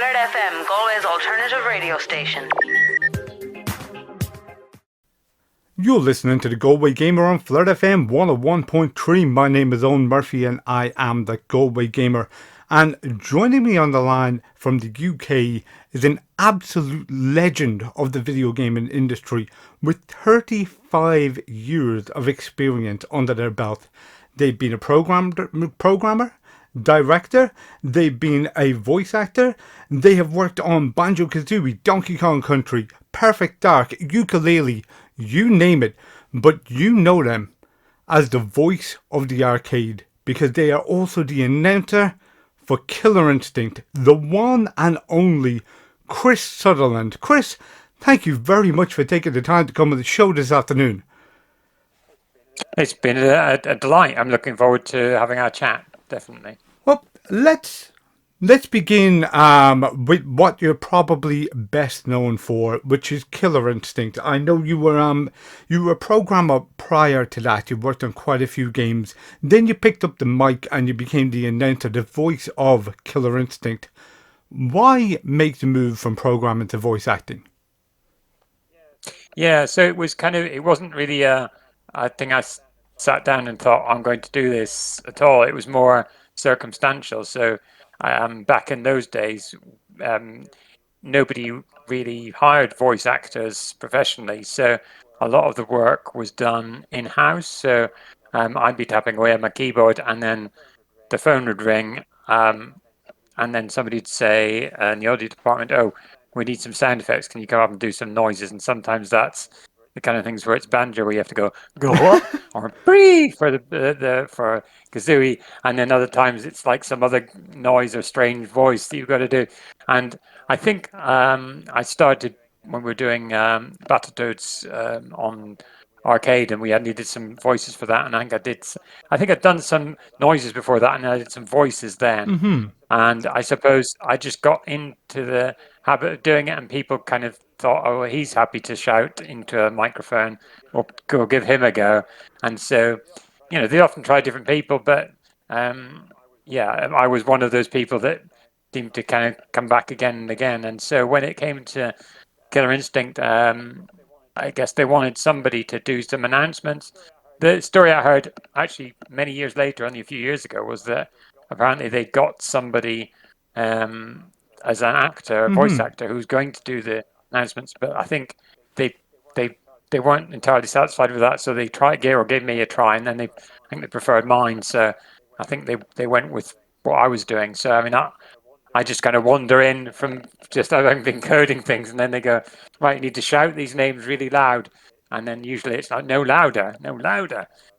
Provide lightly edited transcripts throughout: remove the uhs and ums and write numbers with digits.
Flirt FM, Galway's alternative radio station. You're listening to the Galway Gamer on Flirt FM 101.3. My name is Eoghan Murphy and I am the Galway Gamer. And joining me on the line from the UK is an absolute legend of the video gaming industry with 35 years of experience under their belt. They've been a programmer, director, they've been a voice actor, they have worked on Banjo Kazooie, Donkey Kong Country, Perfect Dark, Yooka-Laylee, you name it, but you know them as the voice of the arcade because they are also the announcer for Killer Instinct, the one and only Chris Sutherland. Chris, thank you very much for taking the time to come on the show this afternoon. It's been a delight. I'm looking forward to having our chat, definitely. Well, let's begin with what you're probably best known for, which is Killer Instinct. I know you were a programmer prior to that. You worked on quite a few games. Then you picked up the mic and you became the announcer, the voice of Killer Instinct. Why make the move from programming to voice acting? Yeah, so it wasn't really a thing I sat down and thought I'm going to do this at all. It was more circumstantial. So back in those days, nobody really hired voice actors professionally. So a lot of the work was done in-house. So I'd be tapping away at my keyboard and then the phone would ring and then somebody'd say in the audio department, "Oh, we need some sound effects. Can you come up and do some noises?" And sometimes that's the kind of things where it's banjo where you have to go up or breathe for for Kazooie, and then other times it's like some other noise or strange voice that you've got to do. And I think I started when we were doing Battletoads on arcade, and we had needed some voices for that. And I think I'd done some noises before that, and I did some voices then. Mm-hmm. And I suppose I just got into the habit of doing it, and people kind of thought, "Oh, he's happy to shout into a microphone, or go give him a go." And so, they often try different people, but I was one of those people that seemed to kind of come back again and again. And so when it came to Killer Instinct, I guess they wanted somebody to do some announcements. The story I heard actually many years later, only a few years ago, was that apparently they got somebody as an actor, a voice actor, who's going to do the announcements, but I think they weren't entirely satisfied with that, so they gave me a try, and then I think they preferred mine, so I think they went with what I was doing. So I mean, I just kind of wander in from just having been coding things, and then they go, "Right, you need to shout these names really loud," and then usually it's like, no louder,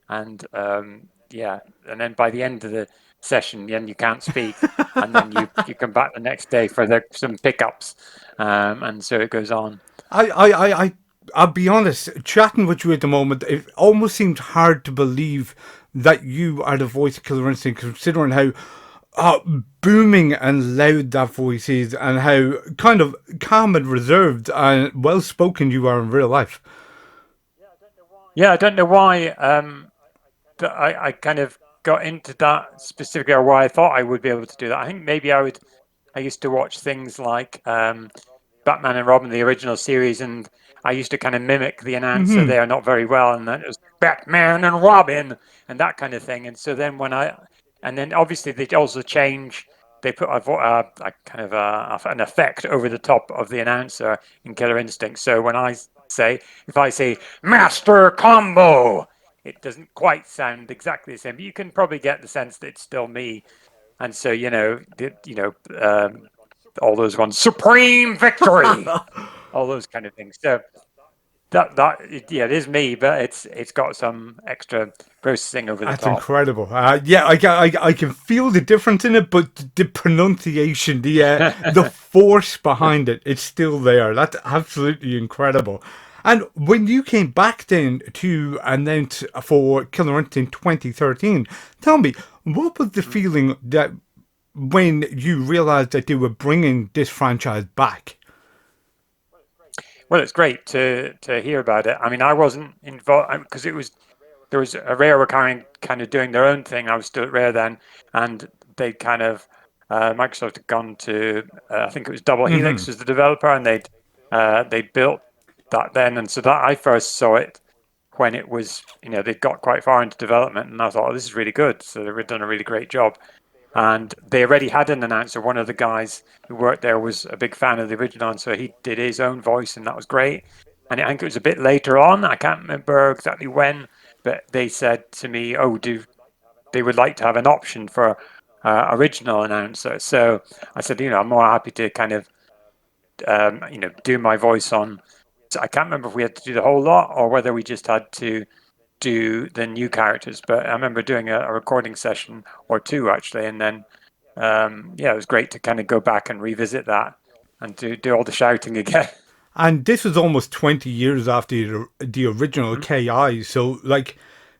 and and then by the end of the session, then you can't speak, and then you come back the next day for some pickups, and so it goes on. I'll be honest, chatting with you at the moment, it almost seems hard to believe that you are the voice of Killer Instinct, considering how booming and loud that voice is, and how kind of calm and reserved and well spoken you are in real life. Yeah, I don't know why I kind of got into that specifically, or why I thought I would be able to do that. I think maybe I used to watch things like Batman and Robin, the original series, and I used to kind of mimic the announcer there not very well, and then it was Batman and Robin and that kind of thing. And so then and then obviously they also change. They put a kind of an effect over the top of the announcer in Killer Instinct. So when if I say Master Combo, it doesn't quite sound exactly the same. But you can probably get the sense that it's still me. And so all those ones, Supreme Victory, all those kind of things. So it is me, but it's got some extra processing over the top. That's incredible. I can feel the difference in it, but the pronunciation, the force behind it's still there. That's absolutely incredible. And when you came back then to announce for Killer Instinct 2013, tell me, what was the feeling that when you realized that they were bringing this franchise back? Well, it's great to hear about it. I mean, I wasn't involved because there was a Rare were kind of doing their own thing. I was still at Rare then, and they kind of Microsoft had gone to, I think it was Double Helix was the developer, and they'd built that then. And so that I first saw it when it was, they'd got quite far into development, and I thought, oh, this is really good. So they've done a really great job. And they already had an announcer. One of the guys who worked there was a big fan of the original, and so he did his own voice, and that was great. And I think it was a bit later on, I can't remember exactly when, but they said to me, oh, they would like to have an option for original announcer. So I said, I'm more happy to kind of, do my voice on. So I can't remember if we had to do the whole lot or whether we just had to do the new characters. But I remember doing a recording session or two actually, and then it was great to kind of go back and revisit that and do all the shouting again. And this was almost 20 years after the original KI. So, like,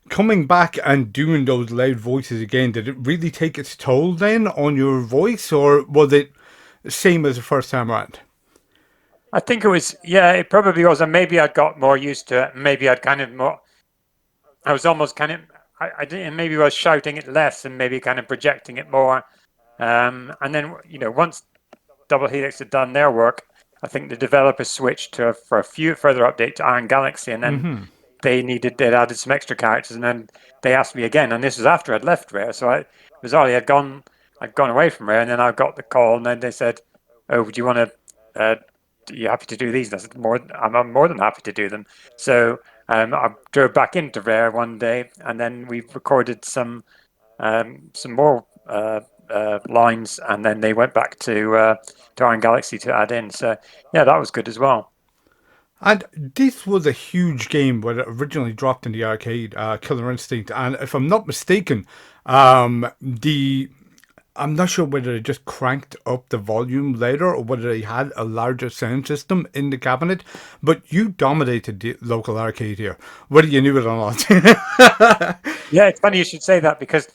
coming back and doing those loud voices again, did it really take its toll then on your voice, or was it same as the first time around? I think it was, it probably was. And maybe I'd got more used to it. Maybe I'd kind of more, I was almost kind of, I didn't, maybe I was shouting it less and maybe kind of projecting it more. And then, once Double Helix had done their work, I think the developers switched for a few further update to Iron Galaxy, and then they'd added some extra characters, and then they asked me again, and this was after I'd left Rare, so I'd gone away from Rare, and then I got the call, and then they said, "Oh, do you want to? Are you happy to do these?" And I said, "I'm more than happy to do them." So I drove back into Rare one day, and then we recorded some more lines, and then they went back to Iron Galaxy to add in. So that was good as well. And this was a huge game when it originally dropped in the arcade, Killer Instinct. And if I'm not mistaken, I'm not sure whether they just cranked up the volume later or whether they had a larger sound system in the cabinet. But you dominated the local arcade here, whether you knew it or not. Yeah, it's funny you should say that, because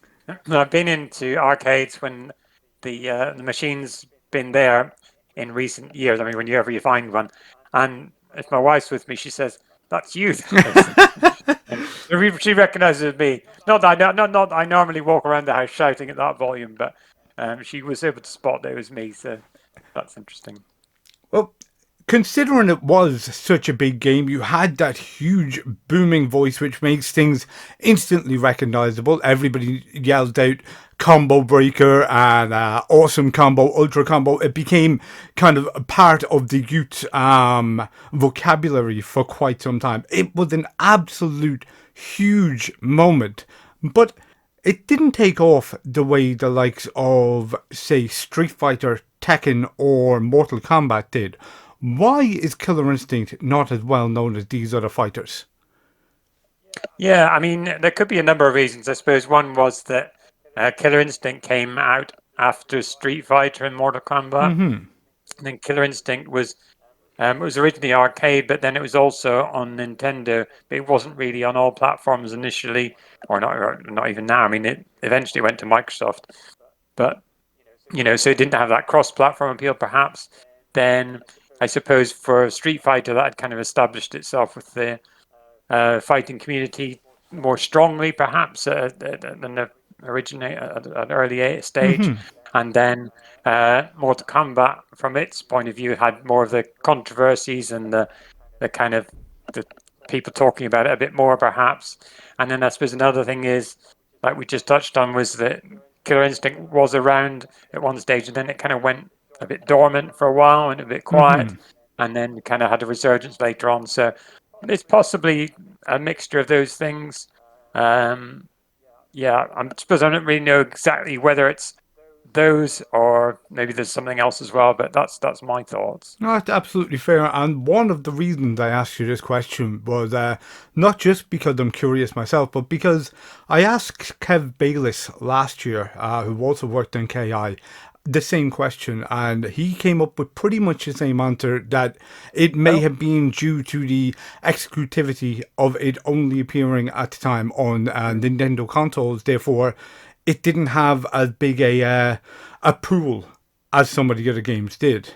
I've been into arcades when the machine's been there in recent years. I mean, whenever you find one, and if my wife's with me, she says, "That's you." And she recognizes me. Not that I normally walk around the house shouting at that volume, but she was able to spot that it was me. So that's interesting. Well, considering it was such a big game, you had that huge booming voice which makes things instantly recognizable. Everybody yelled out combo breaker and awesome combo, ultra combo. It became kind of a part of the youth vocabulary for quite some time. It was an absolute huge moment, but it didn't take off the way the likes of, say, Street Fighter, Tekken, or Mortal Kombat did. Why is Killer Instinct not as well known as these other fighters? Yeah, I mean, there could be a number of reasons. I suppose one was that Killer Instinct came out after Street Fighter and Mortal Kombat. And then Killer Instinct was originally arcade, but then it was also on Nintendo. But it wasn't really on all platforms initially, or not even now. I mean, it eventually went to Microsoft, but so it didn't have that cross-platform appeal, perhaps. Then I suppose for Street Fighter, that had kind of established itself with the fighting community more strongly, perhaps, than the originate at an early stage. And then Mortal Kombat, from its point of view, had more of the controversies and the kind of the people talking about it a bit more, perhaps. And then I suppose another thing is, like we just touched on, was that Killer Instinct was around at one stage, and then it kind of went a bit dormant for a while and a bit quiet, and then kind of had a resurgence later on. So it's possibly a mixture of those things. I suppose I don't really know exactly whether it's those or maybe there's something else as well, but that's my thoughts. No, that's absolutely fair. And one of the reasons I asked you this question was not just because I'm curious myself, but because I asked Kev Bayless last year, who also worked in KI, the same question, and he came up with pretty much the same answer, that it may have been due to the exclusivity of it only appearing at the time on Nintendo consoles. Therefore, it didn't have as big a pool as some of the other games did.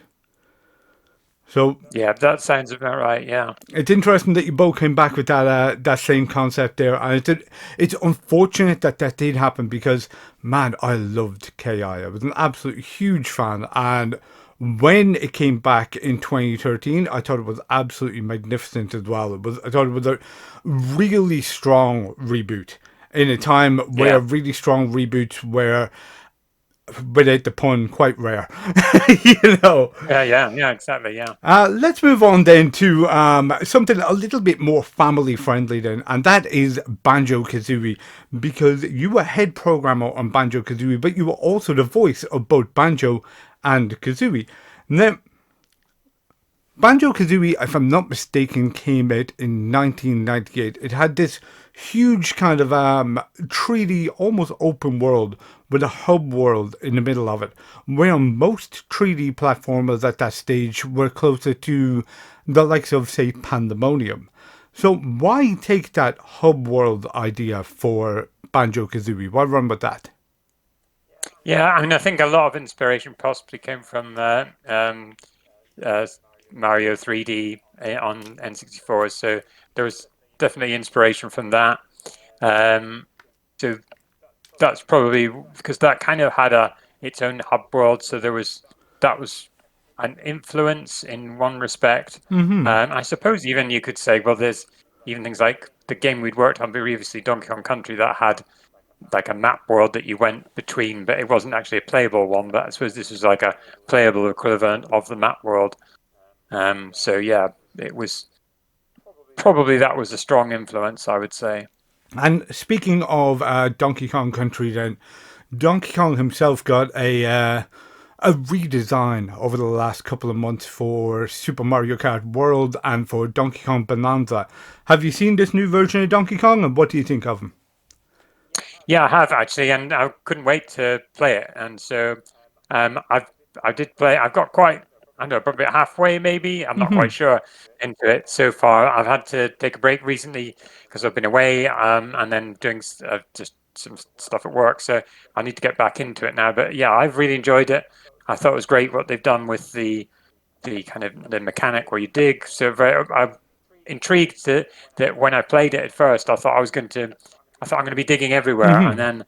So Yeah, that sounds about right. Yeah. it's interesting that you both came back with that same concept there, and it's unfortunate that that did happen because man, I loved KI. I was an absolute huge fan, and when it came back in 2013, I thought it was absolutely magnificent as well. I thought it was a really strong reboot in a time where Yeah. really strong reboots were, without the pun, quite rare. you know. Yeah, exactly. Yeah. Let's move on then to something a little bit more family friendly then, and that is Banjo Kazooie, because you were head programmer on Banjo Kazooie, but you were also the voice of both Banjo and Kazooie. Now, Banjo Kazooie, if I'm not mistaken, came out in 1998. It had this huge kind of 3D, almost open world with a hub world in the middle of it, where most 3D platformers at that stage were closer to the likes of, say, Pandemonium. So, why take that hub world idea for Banjo Kazooie? Why run with that? Yeah, I mean, I think a lot of inspiration possibly came from uh, Mario 3D on N64. So there was definitely inspiration from that. Um, so that's probably because that kind of had its own hub world. So that was an influence in one respect. I suppose even you could say, well, there's even things like the game we'd worked on previously, Donkey Kong Country, that had like a map world that you went between, but it wasn't actually a playable one. But I suppose this was like a playable equivalent of the map world. So yeah, it was probably that was a strong influence, I would say. And speaking of Donkey Kong Country, then Donkey Kong himself got a redesign over the last couple of months for Super Mario Kart World and for Donkey Kong Bonanza. Have you seen this new version of Donkey Kong, and what do you think of him? Yeah, I have actually, and I couldn't wait to play it. And so I did play. I've got quite, I don't know, probably halfway maybe. I'm not quite sure into it so far. I've had to take a break recently because I've been away and then doing just some stuff at work. So I need to get back into it now. But yeah, I've really enjoyed it. I thought it was great what they've done with the kind of the mechanic where you dig. So I'm intrigued that when I played it at first, I thought I'm going to be digging everywhere, and then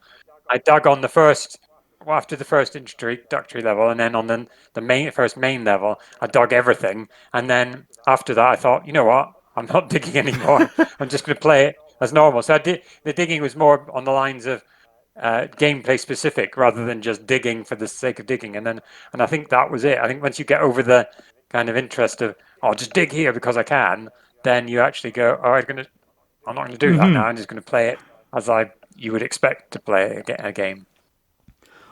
I dug on the first, well, after the first introductory level, and then on the first main level, I dug everything, and then after that, I thought, you know what, I'm not digging anymore. I'm just going to play it as normal. So the digging was more on the lines of gameplay specific rather than just digging for the sake of digging. And I think that was it. I think once you get over the kind of interest of, oh, I'll just dig here because I can, then you actually go, oh, I'm not going to do that now. I'm just going to play it as you would expect to play a game.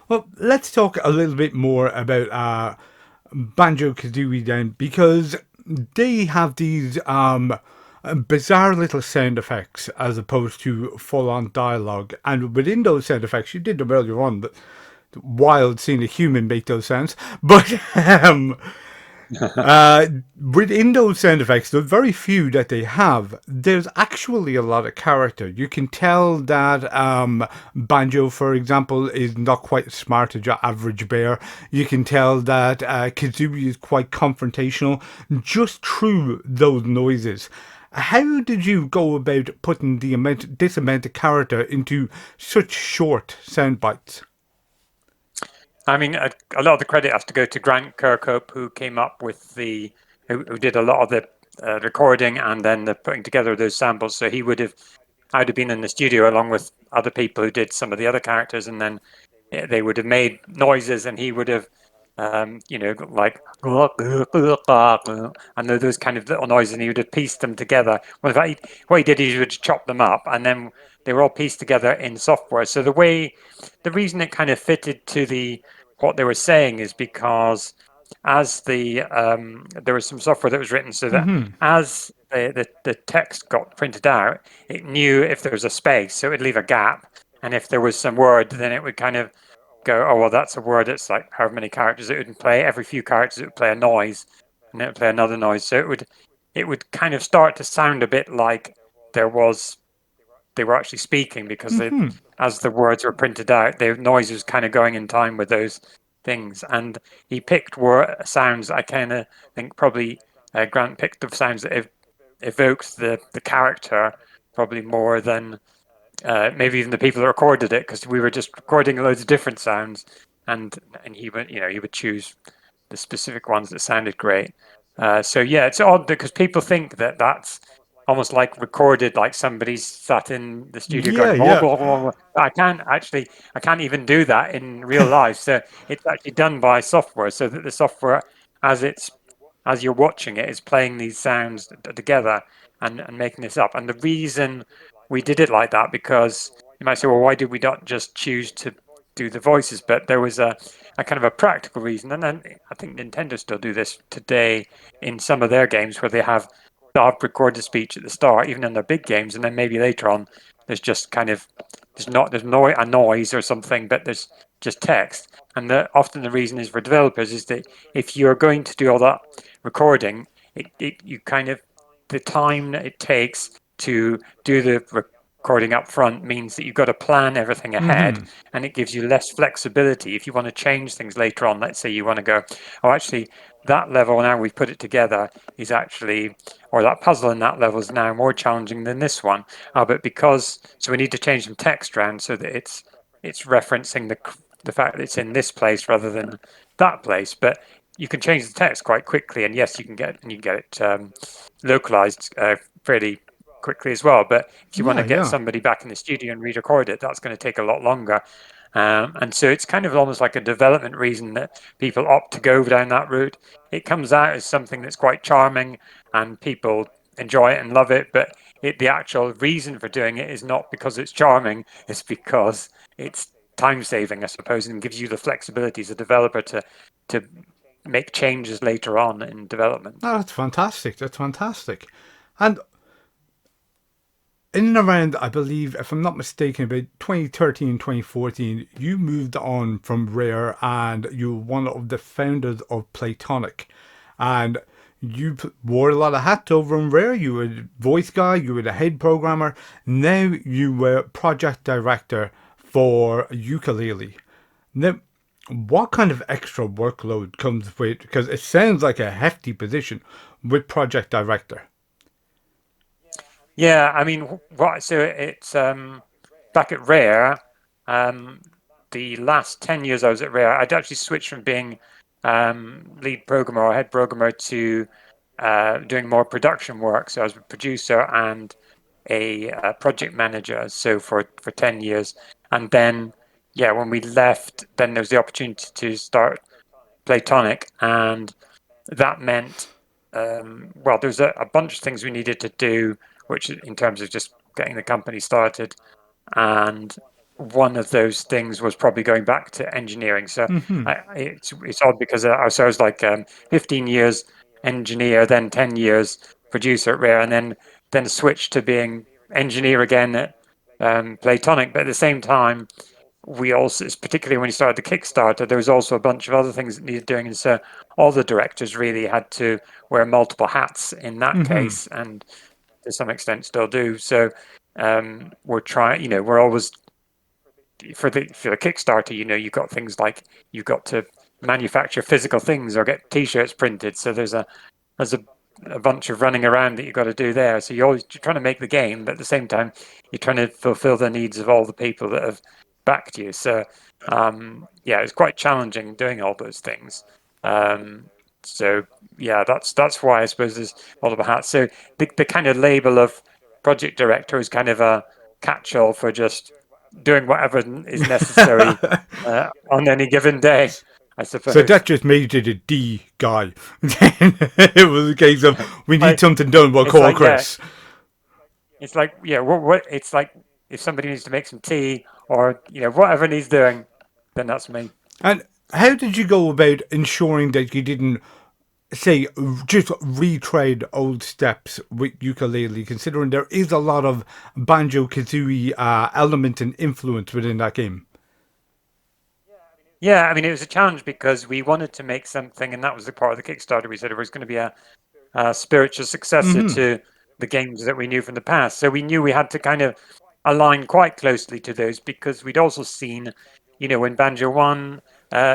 Well, let's talk a little bit more about Banjo Kazooie then, because they have these bizarre little sound effects as opposed to full on dialogue. And within those sound effects, you did them earlier on, but wild seeing a human make those sounds. But within those sound effects, the very few that they have, there's actually a lot of character. You can tell that Banjo, for example, is not quite as smart as your average bear. You can tell that Kazooie is quite confrontational just through those noises. How did you go about putting this amount of character into such short sound bites? I mean, a lot of the credit has to go to Grant Kirkhope, who came up with who did a lot of the recording and then the putting together of those samples. So I'd have been in the studio along with other people who did some of the other characters, and then they would have made noises, and he would have, like, and those kind of little noises, and he would have pieced them together. Well, in fact, what he did is he would chop them up, and then they were all pieced together in software. So the reason it kind of fitted to what they were saying is because as there was some software that was written so that as the text got printed out, it knew if there was a space, so it would leave a gap, and if there was some word, then it would kind of go, oh well, that's a word. It's like however many characters it would play. Every few characters it would play a noise, and it would play another noise. So it would kind of start to sound a bit like there was they were actually speaking because as the words were printed out, the noise was kind of going in time with those things, and he picked sounds I kind of think probably Grant picked the sounds that evoked the character probably more than maybe even the people that recorded it, because we were just recording loads of different sounds, and he would choose the specific ones that sounded great. So yeah, it's odd because people think that that's almost like recorded, like somebody's sat in the studio Yeah, going blah yeah. blah blah blah. I can't even do that in real life. So it's actually done by software, so that the software, as you're watching it, is playing these sounds together and making this up. And the reason we did it like that, because you might say, well, why did we not just choose to do the voices? But there was a kind of a practical reason, and then I think Nintendo still do this today in some of their games, where they have recorded speech at the start, even in their big games, and then maybe later on there's just kind of a noise or something, but there's just text. And often the reason is for developers is that if you're going to do all that recording, you kind of, the time that it takes to do the recording up front means that you've got to plan everything ahead, and it gives you less flexibility if you want to change things later on. Let's say you want to go, oh, actually, that level, now we've put it together, is actually, or that puzzle in that level is now more challenging than this one. But so we need to change some text around so that it's referencing the fact that it's in this place rather than that place. But you can change the text quite quickly, and yes, you can get it localized fairly quickly as well. But if you want to Yeah, get yeah. somebody back in the studio and re-record it, that's going to take a lot longer. And so it's kind of almost like a development reason that people opt to go down that route. It comes out as something that's quite charming, and people enjoy it and love it. But the actual reason for doing it is not because it's charming; it's because it's time saving, I suppose, and gives you the flexibility as a developer to make changes later on in development. No, that's fantastic. That's fantastic. And in and around, I believe, if I'm not mistaken, about 2013, 2014, you moved on from Rare and you were one of the founders of Playtonic. And you wore a lot of hats over in Rare. You were a voice guy, you were the head programmer. Now you were project director for Ukulele. Now, what kind of extra workload comes with, because it sounds like a hefty position, with project director? Yeah, I mean, so it's back at Rare. Um, the last 10 years I was at Rare, I'd actually switched from being lead programmer or head programmer to doing more production work. So I was a producer and a project manager. So for 10 years, and then yeah, when we left, then there was the opportunity to start Playtonic, and that meant well, there's a bunch of things we needed to do, which in terms of just getting the company started, and one of those things was probably going back to engineering. So it's odd because I was like 15 years engineer, then 10 years producer at Rare, and then switched to being engineer again at Playtonic. But at the same time, we also, particularly when we started the Kickstarter, there was also a bunch of other things that needed doing, and so all the directors really had to wear multiple hats in that case, and to some extent still do. So we're trying, we're always for the Kickstarter, you've got things like you've got to manufacture physical things or get T-shirts printed. So there's a bunch of running around that you've got to do there. So you're trying to make the game, but at the same time, you're trying to fulfill the needs of all the people that have backed you. So yeah, it's quite challenging doing all those things. So yeah, that's why I suppose there's multiple hats. So the kind of label of project director is kind of a catch-all for just doing whatever is necessary on any given day, I So suppose. that just made it a D guy. It was a case of, we need Like, something done, we'll it's call like, yeah, Chris. it's like, yeah, what it's like if somebody needs to make some tea or whatever needs doing, then that's me. And how did you go about ensuring that you didn't, say, just retrade old steps with ukulele, considering there is a lot of Banjo Kazooie element and influence within that game? Yeah, I mean, it was a challenge because we wanted to make something, and that was the part of the Kickstarter. We said it was going to be a spiritual successor to the games that we knew from the past. So we knew we had to kind of align quite closely to those because we'd also seen, when Banjo 1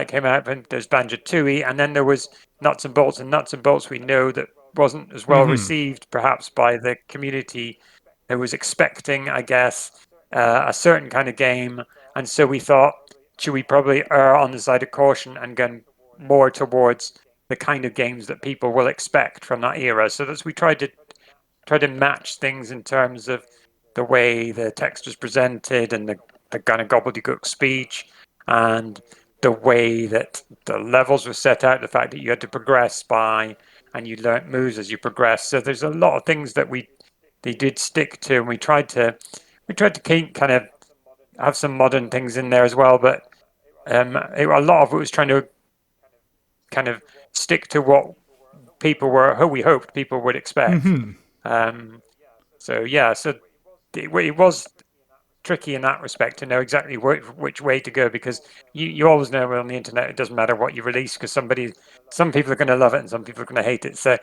came out, and there's Banjo Tooie, and then there was Nuts and Bolts, and Nuts and Bolts we know that wasn't as well received perhaps by the community who was expecting, I guess, a certain kind of game, and so we thought, should we probably err on the side of caution and go more towards the kind of games that people will expect from that era? So that's we tried to match things in terms of the way the text was presented and the kind of gobbledygook speech and the way that the levels were set out, the fact that you had to progress by and you learnt moves as you progress. So there's a lot of things that they did stick to, and we tried to keep, kind of have some modern things in there as well, but a lot of it was trying to kind of stick to what who we hoped people would expect. So it was tricky in that respect to know exactly which way to go, because you always know on the internet it doesn't matter what you release, because some people are going to love it and some people are going to hate it. So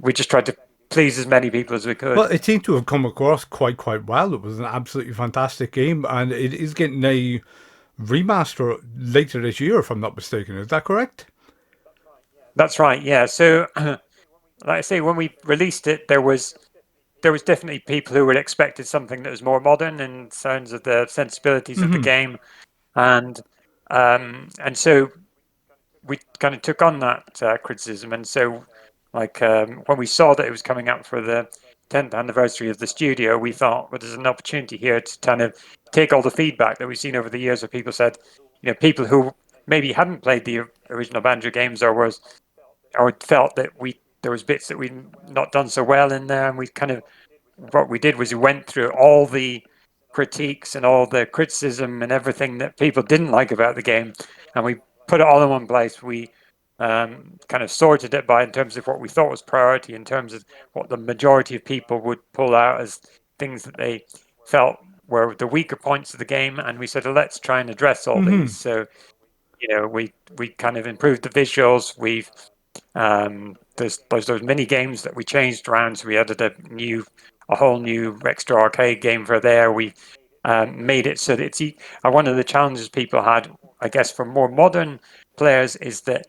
we just tried to please as many people as we could. Well, it seemed to have come across quite well. It was an absolutely fantastic game, and it is getting a remaster later this year, if I'm not mistaken. Is that correct? That's right, yeah. So like I say, when we released it, there was definitely people who had expected something that was more modern in terms of the sensibilities of the game, and so we kind of took on that criticism. And so, like when we saw that it was coming up for the 10th anniversary of the studio, we thought, well, there's an opportunity here to kind of take all the feedback that we've seen over the years, where people said, people who maybe hadn't played the original Banjo games or felt that there was bits that we'd not done so well in there, and what we did was we went through all the critiques and all the criticism and everything that people didn't like about the game, and we put it all in one place. We kind of sorted it in terms of what we thought was priority, in terms of what the majority of people would pull out as things that they felt were the weaker points of the game, and we said, well, let's try and address all these. So we kind of improved the visuals. We've there's those mini games that we changed around. So we added a whole new extra arcade game for there. We made it so that it's one of the challenges people had, I guess, for more modern players, is that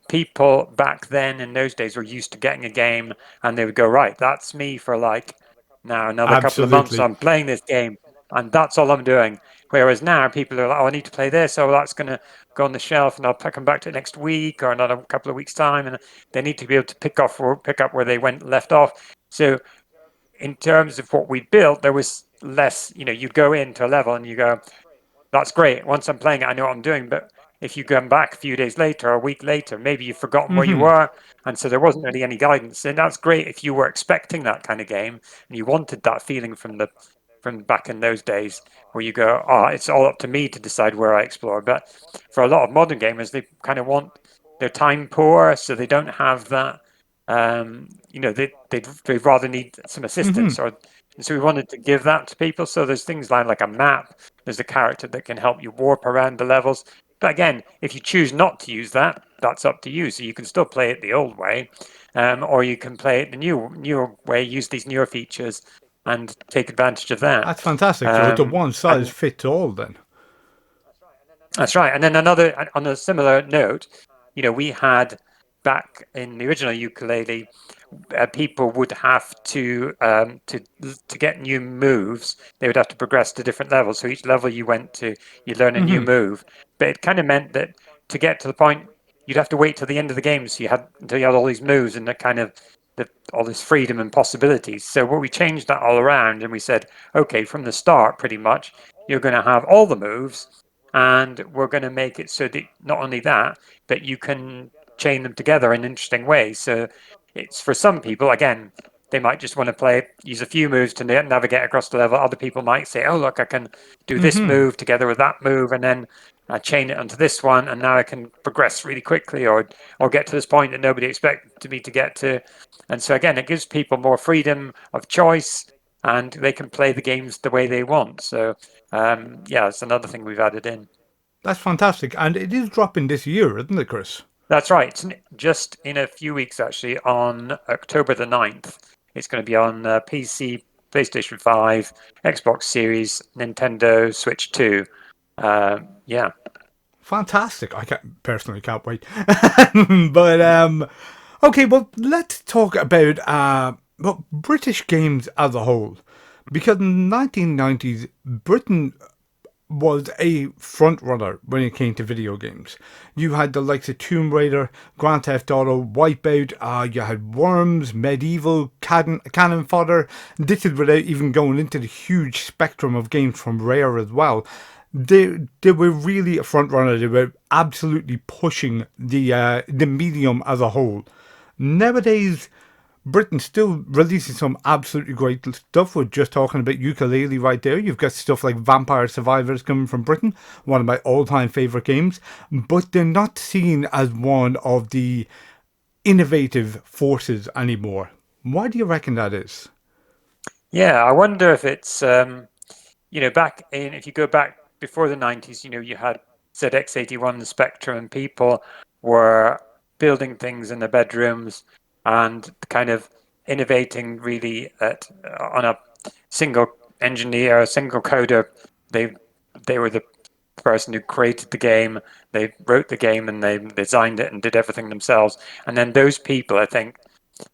people back then in those days were used to getting a game and they would go, right, that's me for like now another couple of months. I'm playing this game and that's all I'm doing. Whereas now people are like, oh, I need to play this, so that's going to go on the shelf and I'll come back to it next week or another couple of weeks' time, and they need to be able to pick up where they left off. So in terms of what we built, there was less, you'd go into a level and you go, that's great. Once I'm playing it, I know what I'm doing. But if you come back a few days later or a week later, maybe you've forgotten where you were. And so there wasn't really any guidance. And that's great if you were expecting that kind of game and you wanted that feeling from back in those days, where you go, oh, it's all up to me to decide where I explore. But for a lot of modern gamers, they kind of they're time poor, so they don't have that. They rather need some assistance, and so we wanted to give that to people. So there's things like a map. There's a character that can help you warp around the levels. But again, if you choose not to use that, that's up to you. So you can still play it the old way, or you can play it the newer way, use these newer features and take advantage of that. That's fantastic. So it's a one-size-fits-all then. That's right. And then on a similar note, we had back in the original ukulele, people would have to get new moves. They would have to progress to different levels. So each level you went to, you learn a new move. But it kind of meant that to get to the point, you'd have to wait till the end of the game. So until you had all these moves and all this freedom and possibilities. So we changed that all around, and we said, okay, from the start, pretty much, you're going to have all the moves, and we're going to make it so that not only that, but you can chain them together in interesting ways. So it's for some people, again, they might just want to use a few moves to navigate across the level. Other people might say, oh, look, I can do this move together with that move, and then chain it onto this one, and now I can progress really quickly or get to this point that nobody expected me to get to. And so again, it gives people more freedom of choice, and they can play the games the way they want. So it's another thing we've added in. That's fantastic. And it is dropping this year, isn't it, Chris? That's right. It's just in a few weeks, actually, on October the 9th. It's going to be on PC, PlayStation 5, Xbox Series, Nintendo Switch 2. Fantastic. Personally can't wait. But okay, well let's talk about well, British games as a whole. Because in the 1990s, Britain was a front runner when it came to video games. You had the likes of Tomb Raider, Grand Theft Auto, Wipeout, you had Worms, Medieval, Cannon Fodder. This is without even going into the huge spectrum of games from Rare as well. They were really a front runner. They were absolutely pushing the medium as a whole. Nowadays, Britain still releasing some absolutely great stuff. We're just talking about Ukulele right there. You've got stuff like Vampire Survivors coming from Britain, one of my all-time favourite games, but they're not seen as one of the innovative forces anymore. Why do you reckon that is? Yeah, I wonder if it's back in if you go back before the 90s, you had ZX81, the Spectrum, and people were building things in their bedrooms and kind of innovating really on a single engineer, a single coder. They were the person who created the game. They wrote the game and they designed it and did everything themselves. And then those people, I think,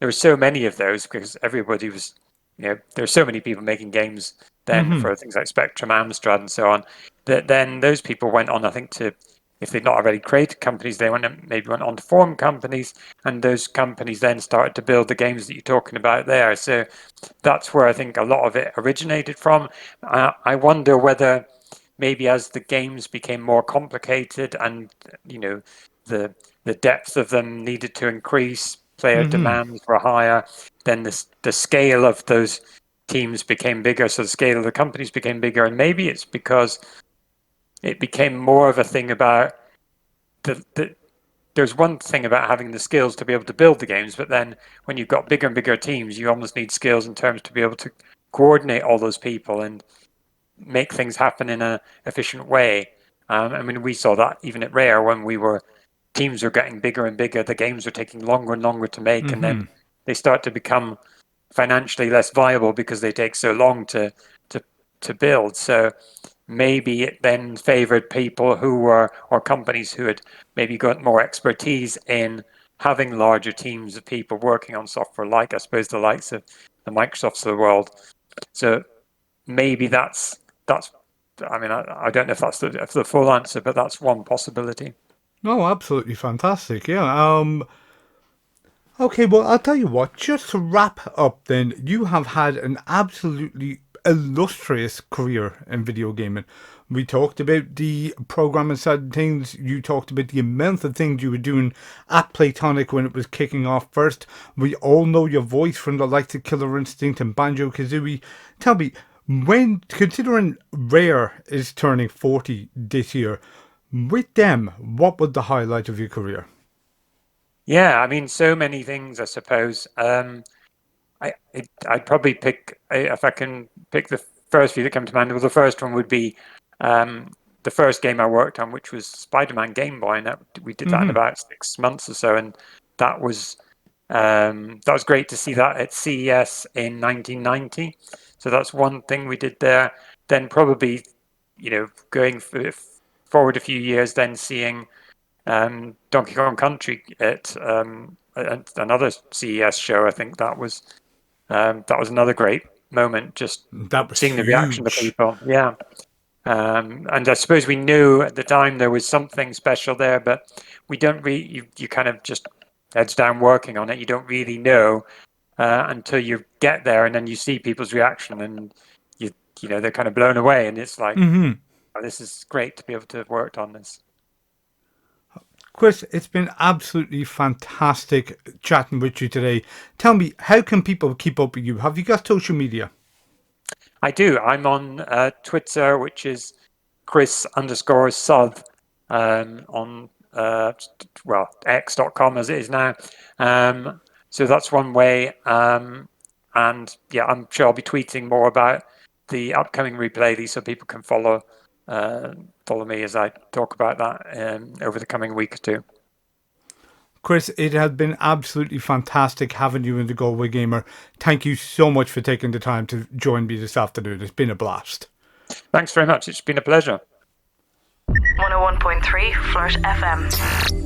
there were so many of those because everybody was, there's so many people making games then for things like Spectrum, Amstrad, and so on. That then those people went on, I think, to if they'd not already created companies, they maybe went on to form companies, and those companies then started to build the games that you're talking about there. So that's where I think a lot of it originated from. I wonder whether maybe as the games became more complicated and the depth of them needed to increase, player demands were higher, then the scale of those teams became bigger, so the scale of the companies became bigger, and maybe it's because it became more of a thing about there's one thing about having the skills to be able to build the games, but then when you've got bigger and bigger teams, you almost need skills in terms to be able to coordinate all those people and make things happen in an efficient way. I mean, we saw that even at Rare when teams were getting bigger and bigger, the games were taking longer and longer to make, and then they start to become financially less viable because they take so long to build. So maybe it then favored people or companies who had maybe got more expertise in having larger teams of people working on software, like I suppose the likes of the Microsofts of the world. So maybe that's I mean, I don't know if that's the full answer, but that's one possibility. Oh, absolutely fantastic. Yeah. Okay, well, I'll tell you what, just to wrap up then, you have had an absolutely illustrious career in video gaming. We talked about the programming side of things, you talked about the amount of things you were doing at Playtonic when it was kicking off first. We all know your voice from the likes of Killer Instinct and Banjo Kazooie. Tell me, when considering Rare is turning 40 this year, with them, what was the highlight of your career? Yeah, I mean, so many things, I suppose. I'd probably pick, if I can pick the first few that come to mind. Well, the first one would be the first game I worked on, which was Spider-Man Game Boy, and we did that in about 6 months or so, and that was great to see that at CES in 1990. So that's one thing we did there. Then probably, going forward a few years, then seeing Donkey Kong Country at another CES show. I think that was another great moment. Just That was seeing the reaction of huge. people. Yeah, and I suppose we knew at the time there was something special there, but we don't really. You kind of just heads down working on it. You don't really know until you get there, and then you see people's reaction, and they're kind of blown away, and it's like, oh, this is great to be able to have worked on this. Chris, it's been absolutely fantastic chatting with you today. Tell me, how can people keep up with you? Have you got social media? I do. I'm on Twitter, which is Chris_Suth, on X.com as it is now. So that's one way. And yeah, I'm sure I'll be tweeting more about the upcoming replay, so people can follow me as I talk about that over the coming week or two. Chris, it has been absolutely fantastic having you in the Galway Gamer. Thank you so much for taking the time to join me this afternoon. It's been a blast. Thanks very much. It's been a pleasure. 101.3 Flirt FM.